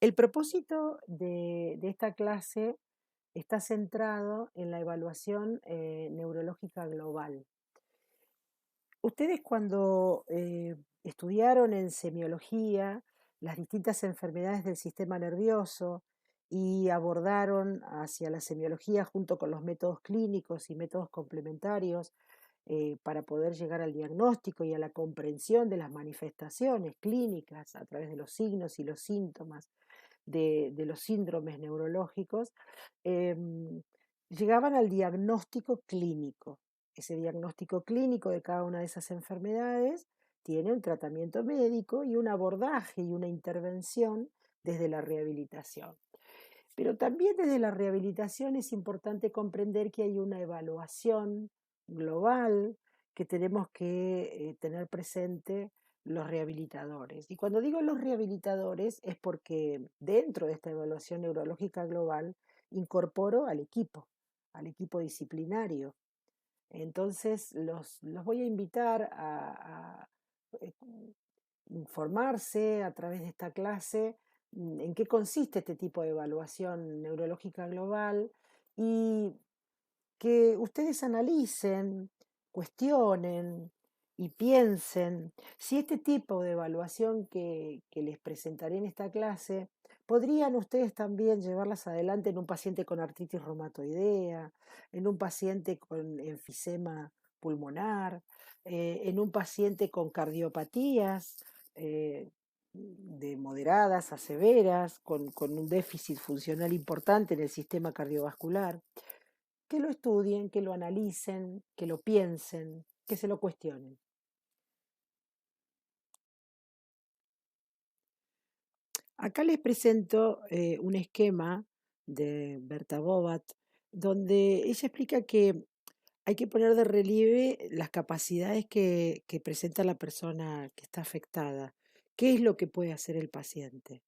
El propósito de esta clase está centrado en la evaluación neurológica global. Ustedes cuando estudiaron en semiología las distintas enfermedades del sistema nervioso y abordaron hacia la semiología junto con los métodos clínicos y métodos complementarios para poder llegar al diagnóstico y a la comprensión de las manifestaciones clínicas a través de los signos y los síntomas de los síndromes neurológicos, llegaban al diagnóstico clínico. Ese diagnóstico clínico de cada una de esas enfermedades tiene un tratamiento médico y un abordaje y una intervención desde la rehabilitación. Pero también desde la rehabilitación es importante comprender que hay una evaluación global que tenemos que tener presente los rehabilitadores. Y cuando digo los rehabilitadores es porque dentro de esta evaluación neurológica global incorporo al equipo disciplinario. Entonces los voy a invitar a eh, informarse a través de esta clase en qué consiste este tipo de evaluación neurológica global y que ustedes analicen, cuestionen y piensen si este tipo de evaluación que les presentaré en esta clase podrían ustedes también llevarlas adelante en un paciente con artritis reumatoidea, en un paciente con enfisema pulmonar, en un paciente con cardiopatías de moderadas a severas, con un déficit funcional importante en el sistema cardiovascular. Que lo estudien, que lo analicen, que lo piensen, que se lo cuestionen. Acá les presento un esquema de Berta Bobat, donde ella explica que hay que poner de relieve las capacidades que presenta la persona que está afectada. ¿Qué es lo que puede hacer el paciente?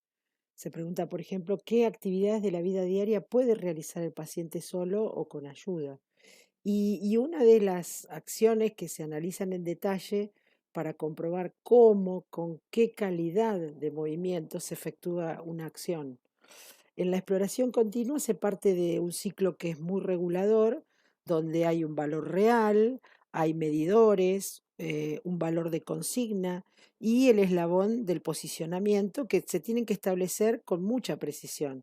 Se pregunta, por ejemplo, qué actividades de la vida diaria puede realizar el paciente solo o con ayuda. Y una de las acciones que se analizan en detalle para comprobar cómo, con qué calidad de movimiento se efectúa una acción. En la exploración continua se parte de un ciclo que es muy regulador, donde hay un valor real, hay medidores, un valor de consigna y el eslabón del posicionamiento que se tienen que establecer con mucha precisión.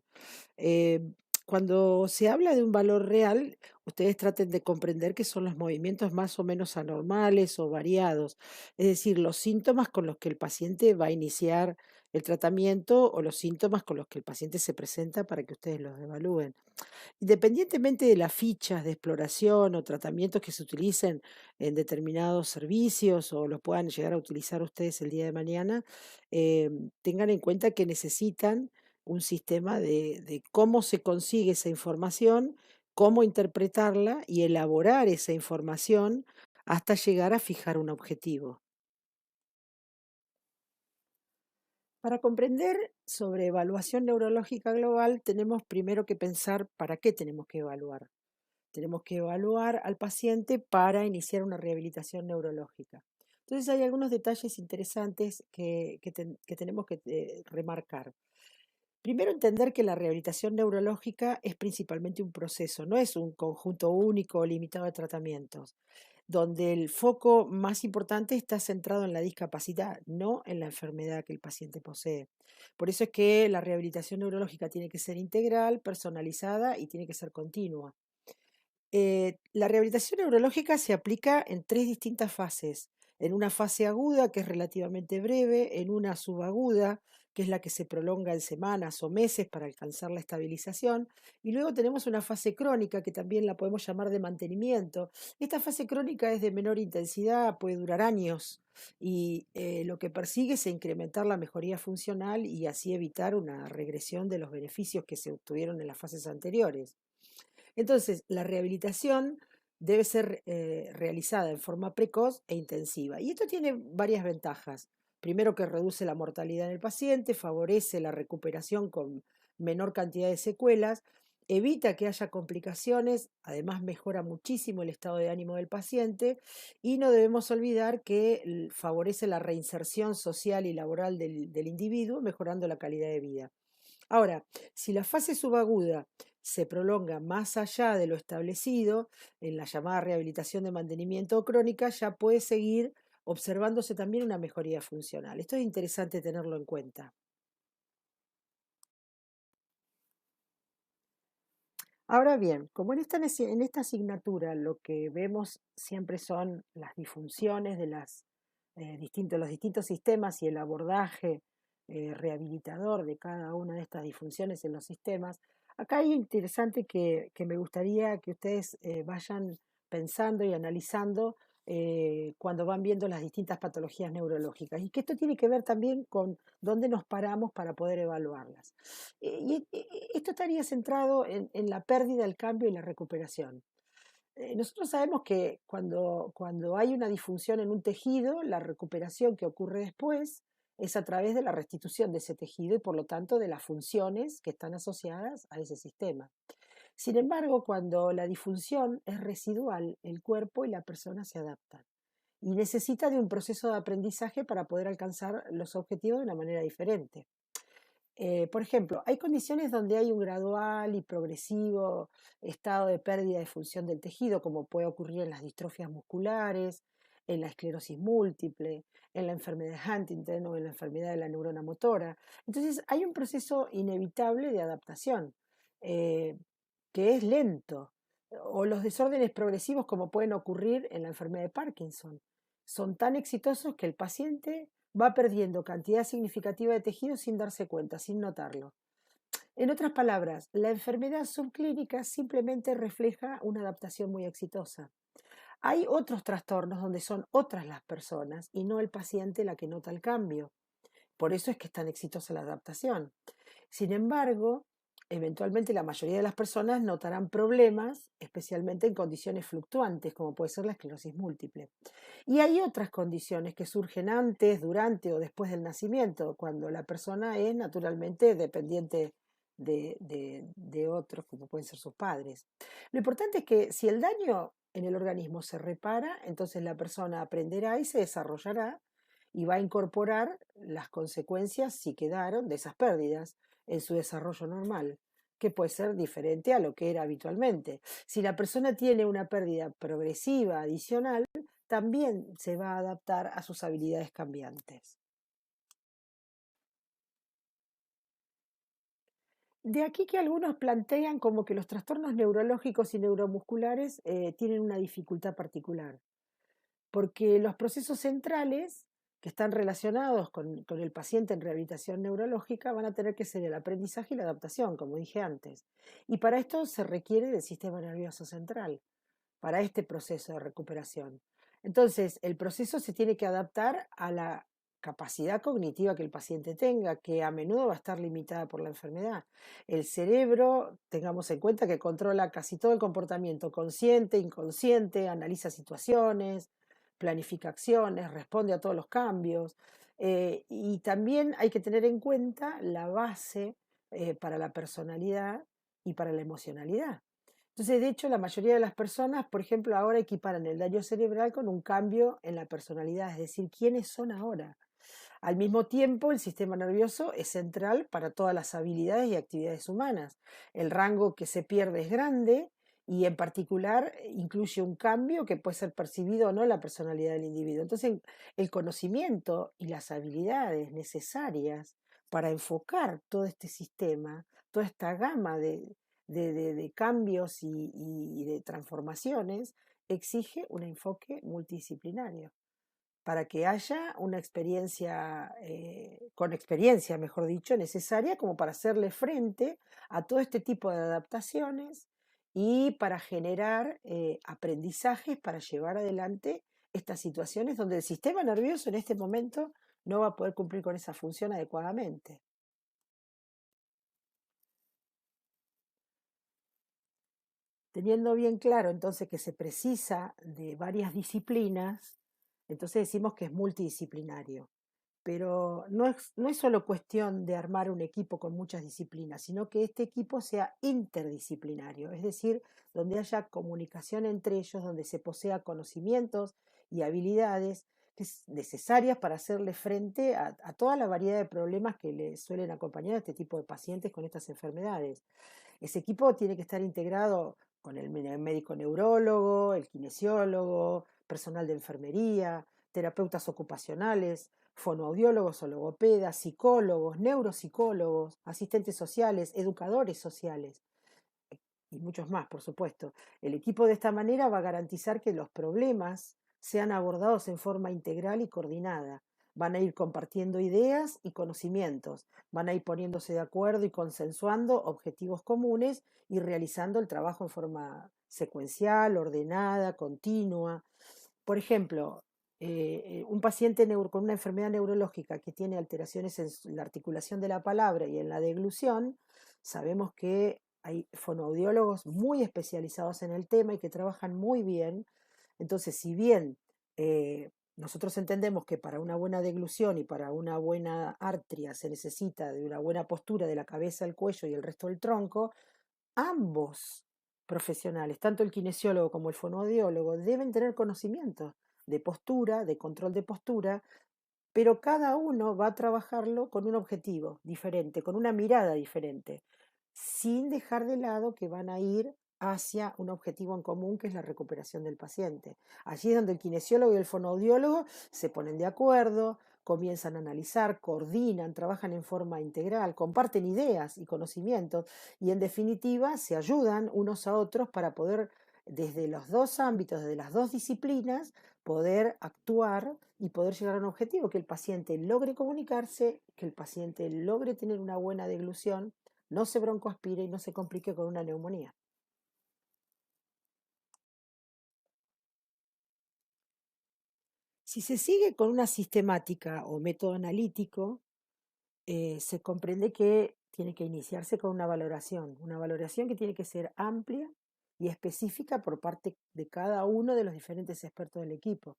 Eh, Cuando se habla de un valor real, ustedes traten de comprender que son los movimientos más o menos anormales o variados, es decir, los síntomas con los que el paciente va a iniciar el tratamiento o los síntomas con los que el paciente se presenta para que ustedes los evalúen. Independientemente de las fichas de exploración o tratamientos que se utilicen en determinados servicios o los puedan llegar a utilizar ustedes el día de mañana, tengan en cuenta que necesitan un sistema de cómo se consigue esa información, cómo interpretarla y elaborar esa información hasta llegar a fijar un objetivo. Para comprender sobre evaluación neurológica global, tenemos primero que pensar para qué tenemos que evaluar. Tenemos que evaluar al paciente para iniciar una rehabilitación neurológica. Entonces hay algunos detalles interesantes que tenemos que remarcar. Primero, entender que la rehabilitación neurológica es principalmente un proceso, no es un conjunto único o limitado de tratamientos, donde el foco más importante está centrado en la discapacidad, no en la enfermedad que el paciente posee. Por eso es que la rehabilitación neurológica tiene que ser integral, personalizada y tiene que ser continua. La rehabilitación neurológica se aplica en tres distintas fases. En una fase aguda, que es relativamente breve, en una subaguda, que es la que se prolonga en semanas o meses para alcanzar la estabilización, y luego tenemos una fase crónica, que también la podemos llamar de mantenimiento. Esta fase crónica es de menor intensidad, puede durar años, y lo que persigue es incrementar la mejoría funcional y así evitar una regresión de los beneficios que se obtuvieron en las fases anteriores. Entonces, la rehabilitación debe ser realizada en forma precoz e intensiva. Y esto tiene varias ventajas. Primero, que reduce la mortalidad en el paciente, favorece la recuperación con menor cantidad de secuelas, evita que haya complicaciones, además mejora muchísimo el estado de ánimo del paciente y no debemos olvidar que favorece la reinserción social y laboral del individuo, mejorando la calidad de vida. Ahora, si la fase subaguda se prolonga más allá de lo establecido en la llamada rehabilitación de mantenimiento crónica, ya puede seguir observándose también una mejoría funcional. Esto es interesante tenerlo en cuenta. Ahora bien, como en esta asignatura lo que vemos siempre son las disfunciones de los distintos sistemas y el abordaje rehabilitador de cada una de estas disfunciones en los sistemas, acá hay interesante que me gustaría que ustedes vayan pensando y analizando cuando van viendo las distintas patologías neurológicas y que esto tiene que ver también con dónde nos paramos para poder evaluarlas. Esto estaría centrado en la pérdida, el cambio y la recuperación. Nosotros sabemos que cuando hay una disfunción en un tejido, la recuperación que ocurre después es a través de la restitución de ese tejido y por lo tanto de las funciones que están asociadas a ese sistema. Sin embargo, cuando la disfunción es residual, el cuerpo y la persona se adaptan y necesita de un proceso de aprendizaje para poder alcanzar los objetivos de una manera diferente. Por ejemplo, hay condiciones donde hay un gradual y progresivo estado de pérdida de función del tejido, como puede ocurrir en las distrofias musculares, en la esclerosis múltiple, en la enfermedad de Huntington o en la enfermedad de la neurona motora. Entonces, hay un proceso inevitable de adaptación eh, que es lento, o los desórdenes progresivos como pueden ocurrir en la enfermedad de Parkinson. Son tan exitosos que el paciente va perdiendo cantidad significativa de tejido sin darse cuenta, sin notarlo. En otras palabras, la enfermedad subclínica simplemente refleja una adaptación muy exitosa. Hay otros trastornos donde son otras las personas y no el paciente la que nota el cambio. Por eso es que es tan exitosa la adaptación. Sin embargo, eventualmente la mayoría de las personas notarán problemas, especialmente en condiciones fluctuantes, como puede ser la esclerosis múltiple. Y hay otras condiciones que surgen antes, durante o después del nacimiento, cuando la persona es naturalmente dependiente de otros, como pueden ser sus padres. Lo importante es que si el daño en el organismo se repara, entonces la persona aprenderá y se desarrollará y va a incorporar las consecuencias, si quedaron, de esas pérdidas en su desarrollo normal, que puede ser diferente a lo que era habitualmente. Si la persona tiene una pérdida progresiva adicional, también se va a adaptar a sus habilidades cambiantes. De aquí que algunos plantean como que los trastornos neurológicos y neuromusculares tienen una dificultad particular, porque los procesos centrales que están relacionados con el paciente en rehabilitación neurológica van a tener que ser el aprendizaje y la adaptación, como dije antes. Y para esto se requiere del sistema nervioso central, para este proceso de recuperación. Entonces, el proceso se tiene que adaptar a la capacidad cognitiva que el paciente tenga, que a menudo va a estar limitada por la enfermedad. El cerebro, tengamos en cuenta que controla casi todo el comportamiento consciente, inconsciente, analiza situaciones, planifica acciones, responde a todos los cambios. Y también hay que tener en cuenta la base para la personalidad y para la emocionalidad. Entonces, de hecho, la mayoría de las personas, por ejemplo, ahora equiparan el daño cerebral con un cambio en la personalidad, es decir, quiénes son ahora. Al mismo tiempo, el sistema nervioso es central para todas las habilidades y actividades humanas. El rango que se pierde es grande y en particular incluye un cambio que puede ser percibido o no en la personalidad del individuo. Entonces, el conocimiento y las habilidades necesarias para enfocar todo este sistema, toda esta gama de cambios y de transformaciones, exige un enfoque multidisciplinario para que haya una experiencia, con experiencia, mejor dicho, necesaria como para hacerle frente a todo este tipo de adaptaciones y para generar aprendizajes para llevar adelante estas situaciones donde el sistema nervioso en este momento no va a poder cumplir con esa función adecuadamente. Teniendo bien claro entonces que se precisa de varias disciplinas, entonces decimos que es multidisciplinario. Pero no es solo cuestión de armar un equipo con muchas disciplinas, sino que este equipo sea interdisciplinario, es decir, donde haya comunicación entre ellos, donde se posea conocimientos y habilidades necesarias para hacerle frente a toda la variedad de problemas que le suelen acompañar a este tipo de pacientes con estas enfermedades. Ese equipo tiene que estar integrado con el médico neurólogo, el kinesiólogo, personal de enfermería, terapeutas ocupacionales, fonoaudiólogos o logopedas, psicólogos, neuropsicólogos, asistentes sociales, educadores sociales y muchos más, por supuesto. El equipo de esta manera va a garantizar que los problemas sean abordados en forma integral y coordinada. Van a ir compartiendo ideas y conocimientos, van a ir poniéndose de acuerdo y consensuando objetivos comunes y realizando el trabajo en forma secuencial, ordenada, continua. Por ejemplo, un paciente con una enfermedad neurológica que tiene alteraciones en la articulación de la palabra y en la deglución, sabemos que hay fonoaudiólogos muy especializados en el tema y que trabajan muy bien. Entonces, si bien nosotros entendemos que para una buena deglución y para una buena artria se necesita de una buena postura de la cabeza, el cuello y el resto del tronco, ambos profesionales, tanto el kinesiólogo como el fonoaudiólogo, deben tener conocimiento de postura, de control de postura, pero cada uno va a trabajarlo con un objetivo diferente, con una mirada diferente, sin dejar de lado que van a ir hacia un objetivo en común que es la recuperación del paciente. Allí es donde el kinesiólogo y el fonoaudiólogo se ponen de acuerdo, comienzan a analizar, coordinan, trabajan en forma integral, comparten ideas y conocimientos y en definitiva se ayudan unos a otros para poder desde los dos ámbitos, desde las dos disciplinas, poder actuar y poder llegar a un objetivo, que el paciente logre comunicarse, que el paciente logre tener una buena deglución, no se broncoaspire y no se complique con una neumonía. Si se sigue con una sistemática o método analítico, se comprende que tiene que iniciarse con una valoración que tiene que ser amplia y específica por parte de cada uno de los diferentes expertos del equipo.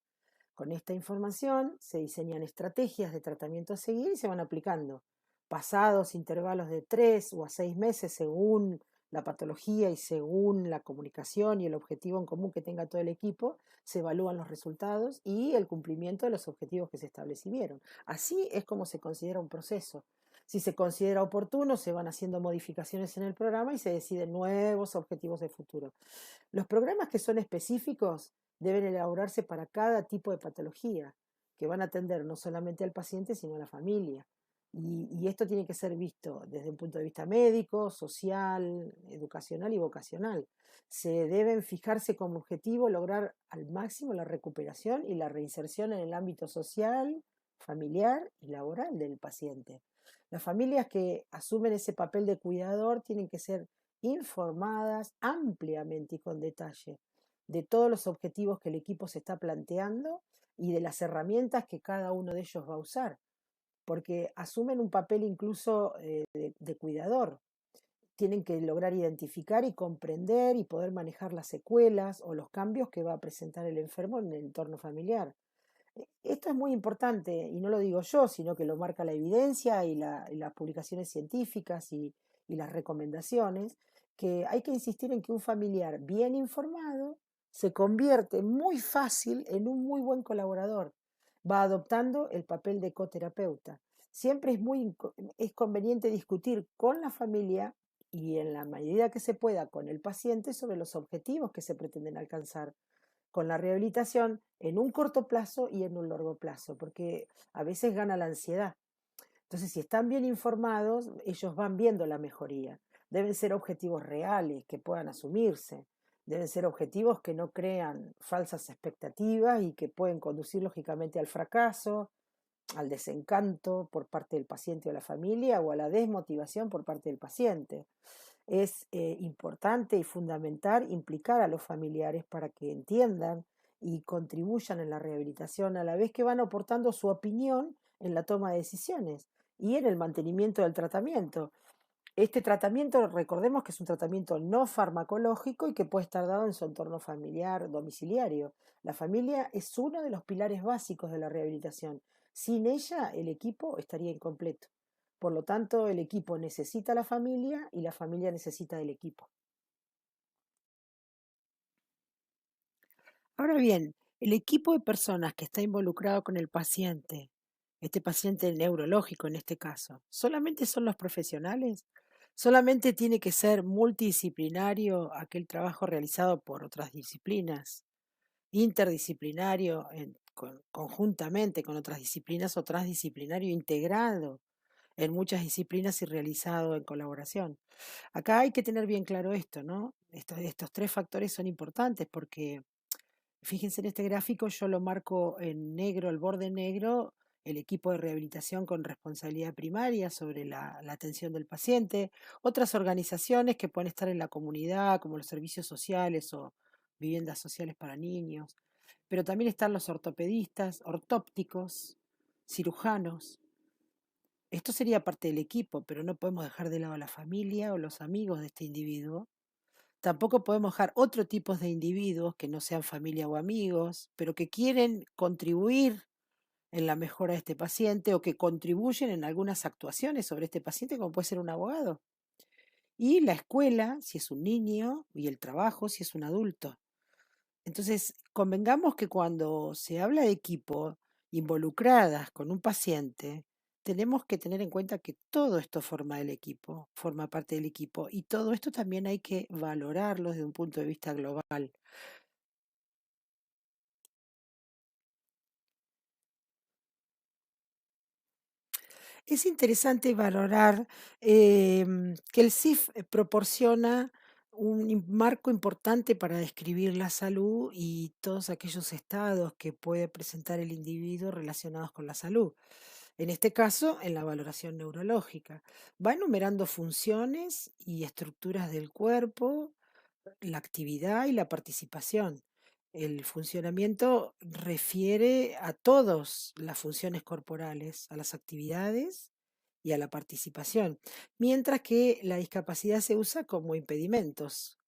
Con esta información se diseñan estrategias de tratamiento a seguir y se van aplicando. Pasados intervalos de 3 o 6 meses según la patología y según la comunicación y el objetivo en común que tenga todo el equipo, se evalúan los resultados y el cumplimiento de los objetivos que se establecieron. Así es como se considera un proceso. Si se considera oportuno, se van haciendo modificaciones en el programa y se deciden nuevos objetivos de futuro. Los programas que son específicos deben elaborarse para cada tipo de patología, que van a atender no solamente al paciente, sino a la familia. Y esto tiene que ser visto desde un punto de vista médico, social, educacional y vocacional. Se deben fijarse como objetivo lograr al máximo la recuperación y la reinserción en el ámbito social, familiar y laboral del paciente. Las familias que asumen ese papel de cuidador tienen que ser informadas ampliamente y con detalle de todos los objetivos que el equipo se está planteando y de las herramientas que cada uno de ellos va a usar, porque asumen un papel incluso de cuidador. Tienen que lograr identificar y comprender y poder manejar las secuelas o los cambios que va a presentar el enfermo en el entorno familiar. Esto es muy importante y no lo digo yo, sino que lo marca la evidencia y las publicaciones científicas y las recomendaciones, que hay que insistir en que un familiar bien informado se convierte muy fácil en un muy buen colaborador. Va adoptando el papel de coterapeuta. Siempre es conveniente discutir con la familia y en la medida que se pueda con el paciente sobre los objetivos que se pretenden alcanzar con la rehabilitación en un corto plazo y en un largo plazo, porque a veces gana la ansiedad. Entonces, si están bien informados, ellos van viendo la mejoría. Deben ser objetivos reales, que puedan asumirse. Deben ser objetivos que no crean falsas expectativas y que pueden conducir lógicamente al fracaso, al desencanto por parte del paciente o la familia o a la desmotivación por parte del paciente. Es importante y fundamental implicar a los familiares para que entiendan y contribuyan en la rehabilitación a la vez que van aportando su opinión en la toma de decisiones y en el mantenimiento del tratamiento. Este tratamiento, recordemos que es un tratamiento no farmacológico y que puede estar dado en su entorno familiar, domiciliario. La familia es uno de los pilares básicos de la rehabilitación. Sin ella, el equipo estaría incompleto. Por lo tanto, el equipo necesita a la familia y la familia necesita del equipo. Ahora bien, El equipo de personas que está involucrado con el paciente, este paciente neurológico en este caso, ¿solamente son los profesionales? ¿Solamente tiene que ser multidisciplinario aquel trabajo realizado por otras disciplinas? Interdisciplinario, conjuntamente con otras disciplinas o transdisciplinario integrado en muchas disciplinas y realizado en colaboración. Acá hay que tener bien claro esto, ¿no? Estos tres factores son importantes porque fíjense en este gráfico, yo lo marco en negro, el borde negro, el equipo de rehabilitación con responsabilidad primaria sobre la atención del paciente, otras organizaciones que pueden estar en la comunidad, como los servicios sociales o viviendas sociales para niños, pero también están los ortopedistas, ortópticos, cirujanos. Esto sería parte del equipo, pero no podemos dejar de lado a la familia o los amigos de este individuo. Tampoco podemos dejar otro tipo de individuos que no sean familia o amigos, pero que quieren contribuir en la mejora de este paciente o que contribuyen en algunas actuaciones sobre este paciente, como puede ser un abogado. Y la escuela, si es un niño, y el trabajo, si es un adulto. Entonces, convengamos que cuando se habla de equipo involucradas con un paciente, tenemos que tener en cuenta que todo esto forma el equipo, forma parte del equipo, y todo esto también hay que valorarlo desde un punto de vista global. Es interesante valorar que el CIF proporciona un marco importante para describir la salud y todos aquellos estados que puede presentar el individuo relacionados con la salud. En este caso, en la valoración neurológica. Va enumerando funciones y estructuras del cuerpo, la actividad y la participación. El funcionamiento refiere a todas las funciones corporales, a las actividades y a la participación, mientras que la discapacidad se usa como impedimentos,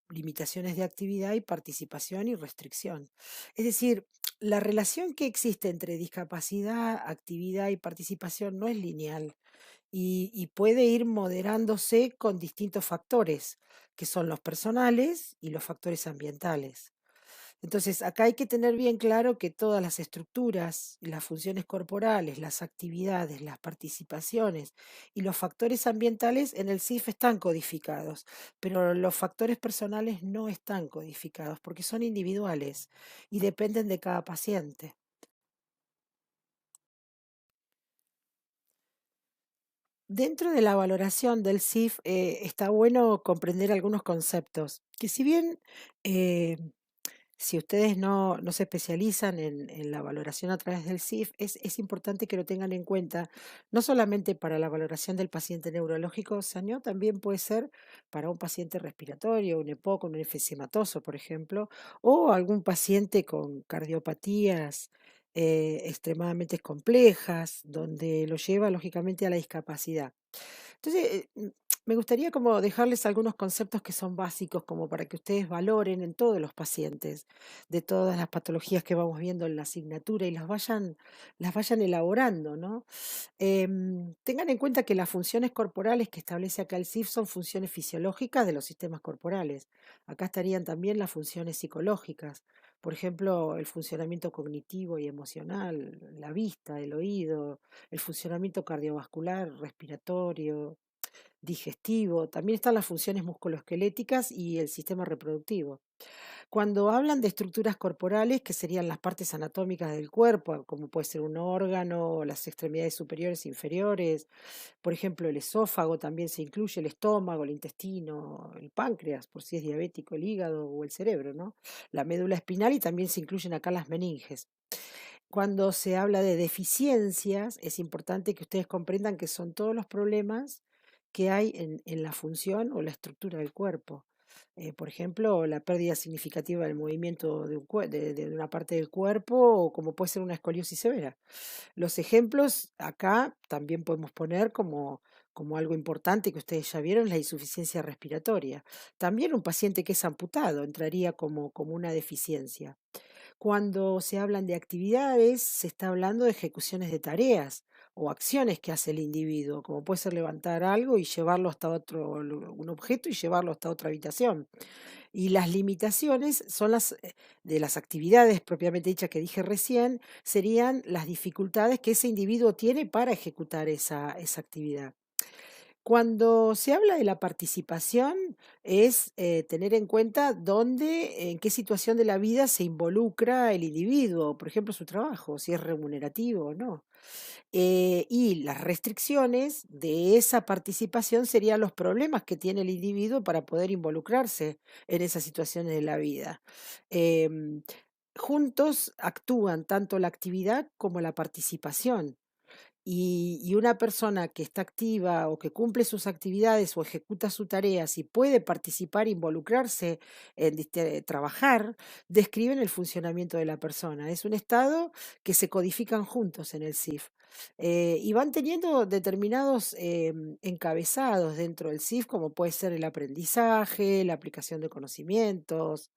limitaciones de actividad y participación y restricción. Es decir, la relación que existe entre discapacidad, actividad y participación no es lineal y puede ir moderándose con distintos factores, que son los personales y los factores ambientales. Entonces, acá hay que tener bien claro que todas las estructuras, las funciones corporales, las actividades, las participaciones y los factores ambientales en el CIF están codificados, pero los factores personales no están codificados porque son individuales y dependen de cada paciente. Dentro de la valoración del CIF está bueno comprender algunos conceptos que si bien eh, si ustedes no se especializan en la valoración a través del CIF, es importante que lo tengan en cuenta, no solamente para la valoración del paciente neurológico, sino también puede ser para un paciente respiratorio, un EPOC, un enfisемatoso, por ejemplo, o algún paciente con cardiopatías extremadamente complejas, donde lo lleva lógicamente a la discapacidad. Entonces, me gustaría como dejarles algunos conceptos que son básicos como para que ustedes valoren en todos los pacientes, de todas las patologías que vamos viendo en la asignatura y las vayan elaborando, ¿no? Tengan en cuenta que las funciones corporales que establece acá el CIF son funciones fisiológicas de los sistemas corporales. Acá estarían también las funciones psicológicas, por ejemplo, el funcionamiento cognitivo y emocional, la vista, el oído, el funcionamiento cardiovascular, respiratorio, digestivo. También están las funciones musculoesqueléticas y el sistema reproductivo. Cuando hablan de estructuras corporales, que serían las partes anatómicas del cuerpo, como puede ser un órgano, las extremidades superiores e inferiores, por ejemplo, el esófago también se incluye, el estómago, el intestino, el páncreas, por si es diabético, el hígado o el cerebro, ¿no? La médula espinal y también se incluyen acá las meninges. Cuando se habla de deficiencias, es importante que ustedes comprendan que son todos los problemas que hay en la función o la estructura del cuerpo. Por ejemplo, la pérdida significativa del movimiento de una parte del cuerpo, o como puede ser una escoliosis severa. Los ejemplos acá también podemos poner como algo importante que ustedes ya vieron, la insuficiencia respiratoria. También un paciente que es amputado entraría como una deficiencia. Cuando se hablan de actividades, se está hablando de ejecuciones de tareas o acciones que hace el individuo, como puede ser levantar algo y llevarlo hasta un objeto y llevarlo hasta otra habitación. Y las limitaciones son de las actividades propiamente dichas que dije recién, serían las dificultades que ese individuo tiene para ejecutar esa actividad. Cuando se habla de la participación, es tener en cuenta en qué situación de la vida se involucra el individuo, por ejemplo, su trabajo, si es remunerativo o no. Y las restricciones de esa participación serían los problemas que tiene el individuo para poder involucrarse en esas situaciones de la vida. Em, Juntos actúan tanto la actividad como la participación. Y una persona que está activa o que cumple sus actividades o ejecuta sus tareas y puede participar, involucrarse trabajar, describen el funcionamiento de la persona. Es un estado que se codifican juntos en el CIF. Y van teniendo determinados encabezados dentro del CIF, como puede ser el aprendizaje, la aplicación de conocimientos,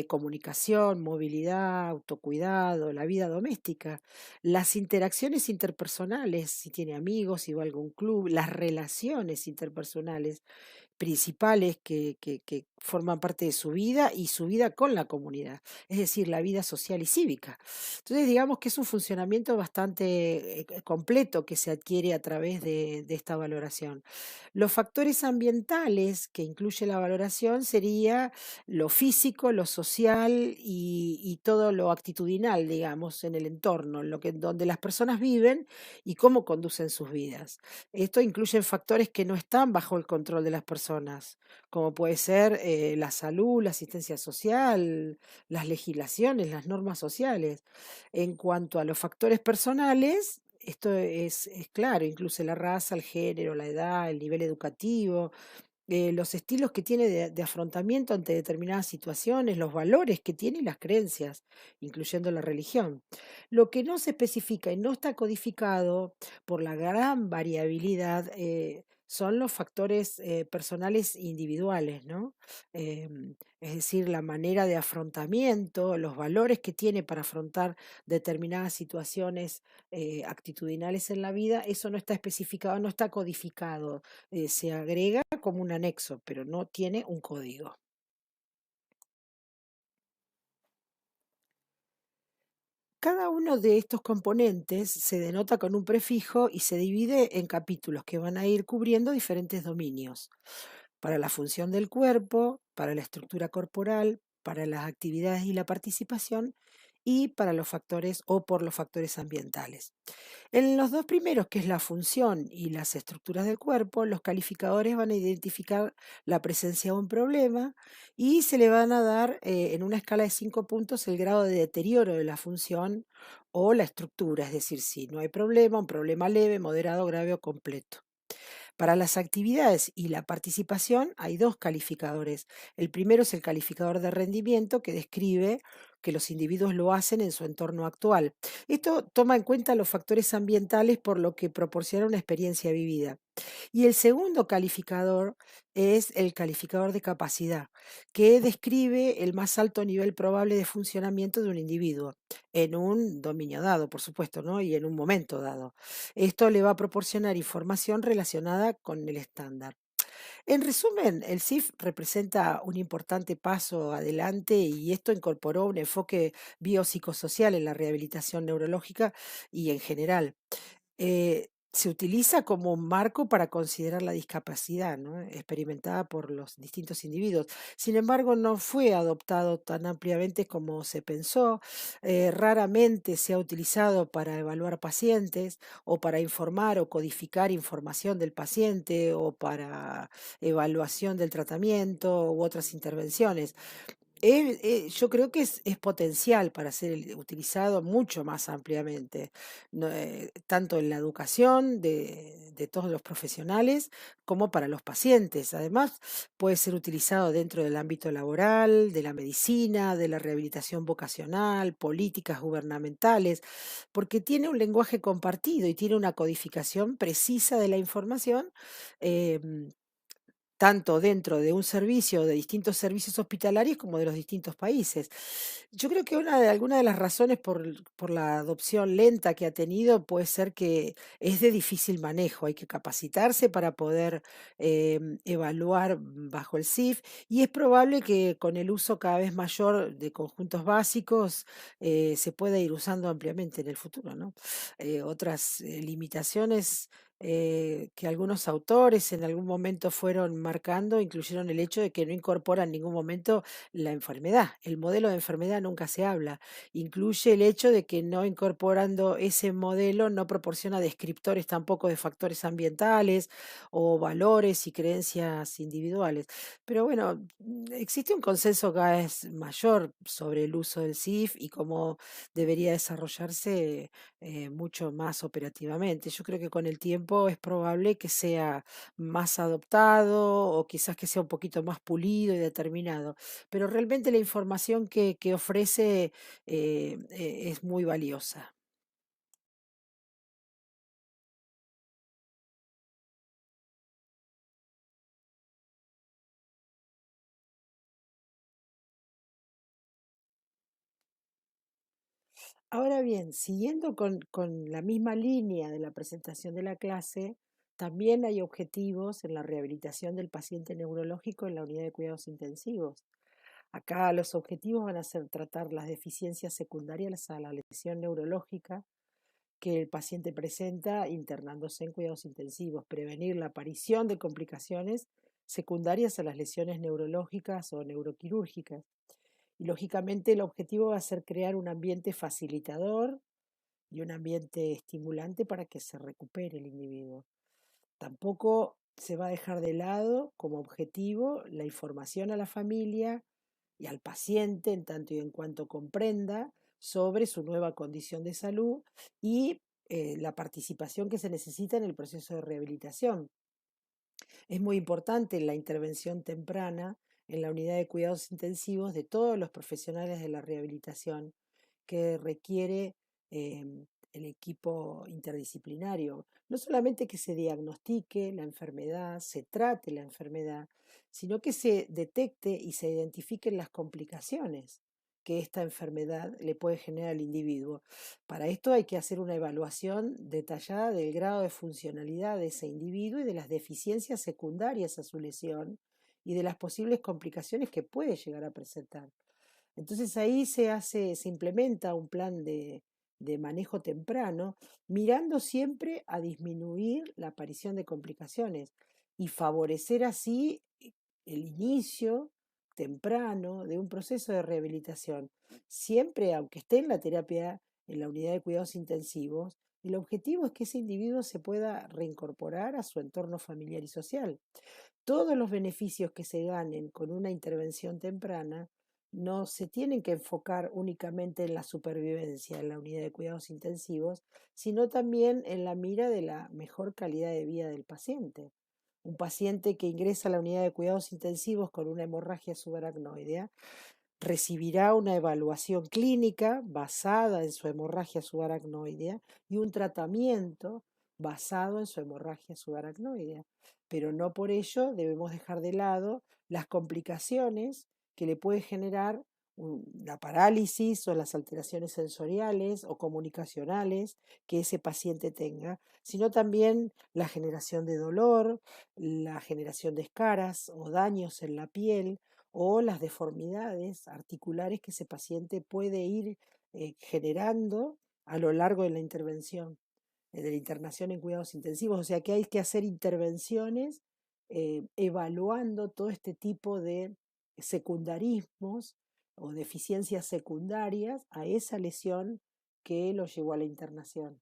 comunicación, movilidad, autocuidado, la vida doméstica, las interacciones interpersonales, si tiene amigos, si va a algún club, las relaciones interpersonales principales que forman parte de su vida y su vida con la comunidad, es decir, la vida social y cívica. Entonces, digamos que es un funcionamiento bastante completo que se adquiere a través de esta valoración. Los factores ambientales que incluye la valoración sería lo físico, lo social y todo lo actitudinal, digamos, en el entorno, donde las personas viven y cómo conducen sus vidas. Esto incluye factores que no están bajo el control de las personas, como puede ser la salud, la asistencia social, las legislaciones, las normas sociales. En cuanto a los factores personales, esto es claro, incluye la raza, el género, la edad, el nivel educativo, los estilos que tiene de afrontamiento ante determinadas situaciones, los valores que tiene y las creencias, incluyendo la religión. Lo que no se especifica y no está codificado por la gran variabilidad son los factores personales individuales, ¿no? Es decir, la manera de afrontamiento, los valores que tiene para afrontar determinadas situaciones actitudinales en la vida, eso no está especificado, no está codificado, se agrega como un anexo, pero no tiene un código. Cada uno de estos componentes se denota con un prefijo y se divide en capítulos que van a ir cubriendo diferentes dominios. Para la función del cuerpo, para la estructura corporal, para las actividades y la participación y para los factores o por los factores ambientales. En los dos primeros, que es la función y las estructuras del cuerpo, los calificadores van a identificar la presencia de un problema y se le van a dar en una escala de 5 puntos el grado de deterioro de la función o la estructura, es decir, si no hay problema, un problema leve, moderado, grave o completo. Para las actividades y la participación hay dos calificadores. El primero es el calificador de rendimiento que describe que los individuos lo hacen en su entorno actual. Esto toma en cuenta los factores ambientales por lo que proporciona una experiencia vivida. Y el segundo calificador es el calificador de capacidad, que describe el más alto nivel probable de funcionamiento de un individuo en un dominio dado, por supuesto, ¿no? Y en un momento dado. Esto le va a proporcionar información relacionada con el estándar. En resumen, el CIF representa un importante paso adelante y esto incorporó un enfoque biopsicosocial en la rehabilitación neurológica y en general. Se utiliza como un marco para considerar la discapacidad, ¿no?, experimentada por los distintos individuos. Sin embargo, no fue adoptado tan ampliamente como se pensó. Raramente se ha utilizado para evaluar pacientes o para informar o codificar información del paciente o para evaluación del tratamiento u otras intervenciones. Yo creo que es potencial para ser utilizado mucho más ampliamente, no, tanto en la educación de todos los profesionales como para los pacientes. Además, puede ser utilizado dentro del ámbito laboral, de la medicina, de la rehabilitación vocacional, políticas gubernamentales, porque tiene un lenguaje compartido y tiene una codificación precisa de la información. em, tanto dentro de un servicio, de distintos servicios hospitalarios, como de los distintos países. Yo creo que alguna de las razones por la adopción lenta que ha tenido puede ser que es de difícil manejo, hay que capacitarse para poder evaluar bajo el CIF y es probable que con el uso cada vez mayor de conjuntos básicos se pueda ir usando ampliamente en el futuro, ¿no? Otras limitaciones que algunos autores en algún momento fueron marcando, incluyeron el hecho de que no incorpora en ningún momento la enfermedad. El modelo de enfermedad nunca se habla. Incluye el hecho de que no incorporando ese modelo no proporciona descriptores tampoco de factores ambientales o valores y creencias individuales. Pero bueno, existe un consenso cada vez mayor sobre el uso del CIF y cómo debería desarrollarse mucho más operativamente. Yo creo que con el tiempo es probable que sea más adoptado o quizás que sea un poquito más pulido y determinado, pero realmente la información que ofrece es muy valiosa. Ahora bien, siguiendo con la misma línea de la presentación de la clase, también hay objetivos en la rehabilitación del paciente neurológico en la unidad de cuidados intensivos. Acá los objetivos van a ser tratar las deficiencias secundarias a la lesión neurológica que el paciente presenta internándose en cuidados intensivos, prevenir la aparición de complicaciones secundarias a las lesiones neurológicas o neuroquirúrgicas. Y lógicamente el objetivo va a ser crear un ambiente facilitador y un ambiente estimulante para que se recupere el individuo. Tampoco se va a dejar de lado como objetivo la información a la familia y al paciente en tanto y en cuanto comprenda sobre su nueva condición de salud y la participación que se necesita en el proceso de rehabilitación. Es muy importante la intervención temprana en la unidad de cuidados intensivos de todos los profesionales de la rehabilitación que requiere el equipo interdisciplinario. No solamente que se diagnostique la enfermedad, se trate la enfermedad, sino que se detecte y se identifiquen las complicaciones que esta enfermedad le puede generar al individuo. Para esto hay que hacer una evaluación detallada del grado de funcionalidad de ese individuo y de las deficiencias secundarias a su lesión y de las posibles complicaciones que puede llegar a presentar. Entonces ahí se implementa un plan de manejo temprano, mirando siempre a disminuir la aparición de complicaciones y favorecer así el inicio temprano de un proceso de rehabilitación. Siempre, aunque esté en la terapia, en la unidad de cuidados intensivos, el objetivo es que ese individuo se pueda reincorporar a su entorno familiar y social. Todos los beneficios que se ganen con una intervención temprana no se tienen que enfocar únicamente en la supervivencia en la unidad de cuidados intensivos, sino también en la mira de la mejor calidad de vida del paciente. Un paciente que ingresa a la unidad de cuidados intensivos con una hemorragia subaracnoidea recibirá una evaluación clínica basada en su hemorragia subaracnoidea y un tratamiento basado en su hemorragia subaracnoidea. Pero no por ello debemos dejar de lado las complicaciones que le puede generar la parálisis o las alteraciones sensoriales o comunicacionales que ese paciente tenga, sino también la generación de dolor, la generación de escaras o daños en la piel, o las deformidades articulares que ese paciente puede ir generando a lo largo de la intervención, de la internación en cuidados intensivos. O sea que hay que hacer intervenciones evaluando todo este tipo de secundarismos o deficiencias secundarias a esa lesión que lo llevó a la internación.